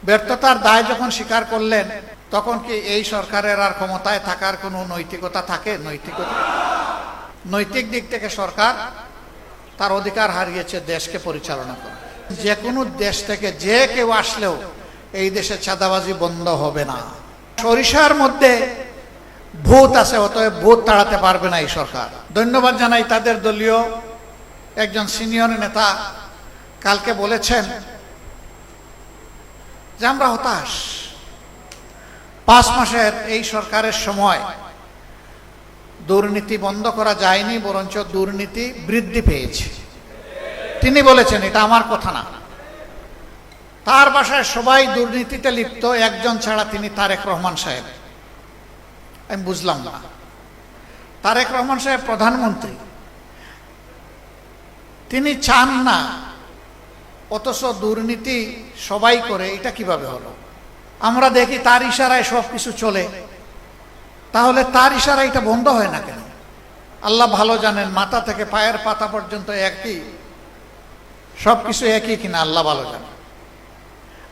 ব্যর্থতার দায় যখন স্বীকার করলেন, তখন কি এই সরকারের আর ক্ষমতায় থাকার কোনো নৈতিকতা থাকে? নৈতিক দিক থেকে সরকার তার অধিকার হারিয়েছে দেশকে পরিচালনা করা। যে কোনো দেশ থেকে যে কেউ আসলেও এই দেশে চাঁদাবাজি বন্ধ হবে না। সরিষার মধ্যে ভূত আছে, অতএব ভূত তাড়াতে পারবে না এই সরকার। ধন্যবাদ জানাই তাদের দলীয় একজন সিনিয়র নেতা কালকে বলেছেন যে আমরা হতাশ, 5 মাসের এই সরকারের সময় দুর্নীতি বন্ধ করা যায়নি, বরঞ্চ দুর্নীতি বৃদ্ধি পেয়েছে। তিনি বলেছেন, এটা আমার কথা না। তার বাসায় সবাই দুর্নীতিতে লিপ্ত, একজন ছাড়া তিনি তারেক রহমান সাহেব। আমি বুঝলাম না, তারেক রহমান সাহেব প্রধানমন্ত্রী, তিনি চান না, অথচ দুর্নীতি সবাই করে, এটা কিভাবে হলো? আমরা দেখি তার ইশারায় সব কিছু চলে, তাহলে তার ইশারায় এটা বন্ধ হয় না কেন? আল্লাহ ভালো জানেন, মাথা থেকে পায়ের পাতা পর্যন্ত একই, সবকিছু একই কিনা আল্লাহ ভালো জানেন।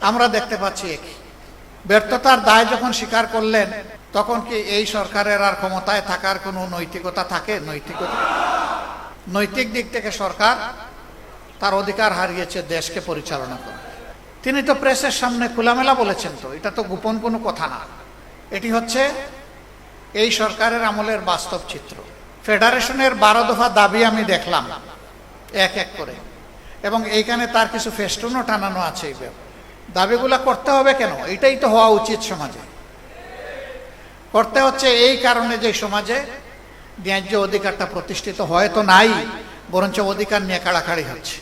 আমরা দেখতে পাচ্ছি একই। ব্যর্থতার দায় যখন স্বীকার করলেন, তখন কি এই সরকারের আর ক্ষমতায় থাকার কোনো নৈতিকতা থাকে? নৈতিক দিক থেকে সরকার তার অধিকার হারিয়েছে দেশকে পরিচালনা করা। তিনি তো প্রেসের সামনে খোলামেলা বলেছেন, তো এটা তো গোপন কোনো কথা না। এটি হচ্ছে এই সরকারের আমলের বাস্তব চিত্র। ফেডারেশনের 12 দফা দাবি আমি দেখলাম এক এক করে, এবং এইখানে তার কিছু ফেস্টুনও টানানো আছে। এই দাবিগুলা করতে হবে কেন? এটাই তো হওয়া উচিত। সমাজে করতে হচ্ছে এই কারণে যে সমাজে ন্যায্য অধিকারটা প্রতিষ্ঠিত হয়তো নাই, বরঞ্চ অধিকার নিয়ে কাড়াকাড়ি হচ্ছে।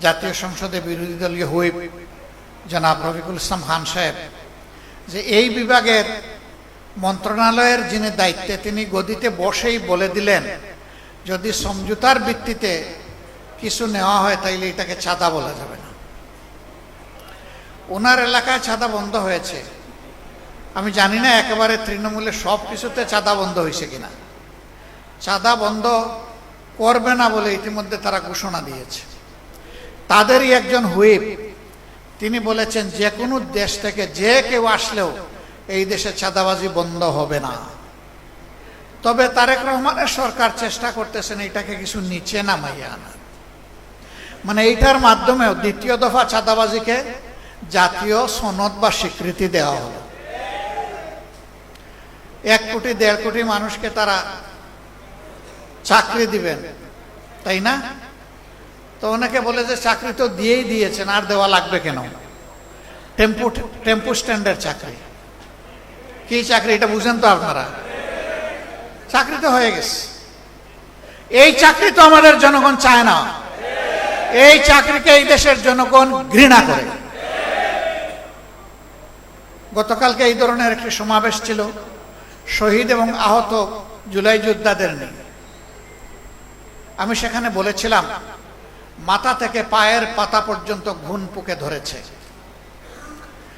জাতীয় সংসদে বিরোধী দলীয় হুইপ জনাব রফিকুল ইসলাম খান সাহেব যে এই বিভাগের মন্ত্রণালয়ের যিনি দায়িত্বে, তিনি গদিতে বসেই বলে দিলেন, যদি সমঝোতার ভিত্তিতে কিছু নেওয়া হয় তাইলে এটাকে চাঁদা বলা যাবে না। ওনার এলাকায় চাঁদা বন্ধ হয়েছে। আমি জানি না একেবারে তৃণমূলের সব কিছুতে চাঁদা বন্ধ হয়েছে কিনা। চাঁদা বন্ধ করবে না বলে ইতিমধ্যে তারা ঘোষণা দিয়েছে। তাদেরই একজন হুইপ তিনি বলেছেন, যে কোনো দেশ থেকে যে কেউ আসলেও এই দেশে চাঁদাবাজি বন্ধ হবে না। তবে তারেক রহমানের সরকার চেষ্টা করতেছেন এটাকে কিছু নিচে নামাইয়া আনার, মানে এইটার মাধ্যমেও দ্বিতীয় দফা চাঁদাবাজিকে জাতীয় সনদ বা স্বীকৃতি দেওয়া হলো। 1 কোটি 1.5 কোটি মানুষকে তারা চাকরি দিবেন, তাই না? তো অনেকে বলে যে চাকরি তো দিয়েই দিয়েছেন, আর দেওয়া লাগবে কেন? টেম্পু স্ট্যান্ডের চাকরি কি চাকরি? এটা বুঝেন তো আপনারা? চাকরি তো হয়ে গেছে। এই চাকরি তো আমাদের জনগণ চায় না। এই চাকরিকে এই দেশের জনগণ ঘৃণা করে। গতকালকে এই ধরনের একটি সমাবেশ ছিল শহীদ এবং আহত জুলাই যোদ্ধাদের নিয়ে। আমি সেখানে বলেছিলাম, মাথা থেকে পায়ের পাতা পর্যন্ত ঘুণ পুকে ধরেছে।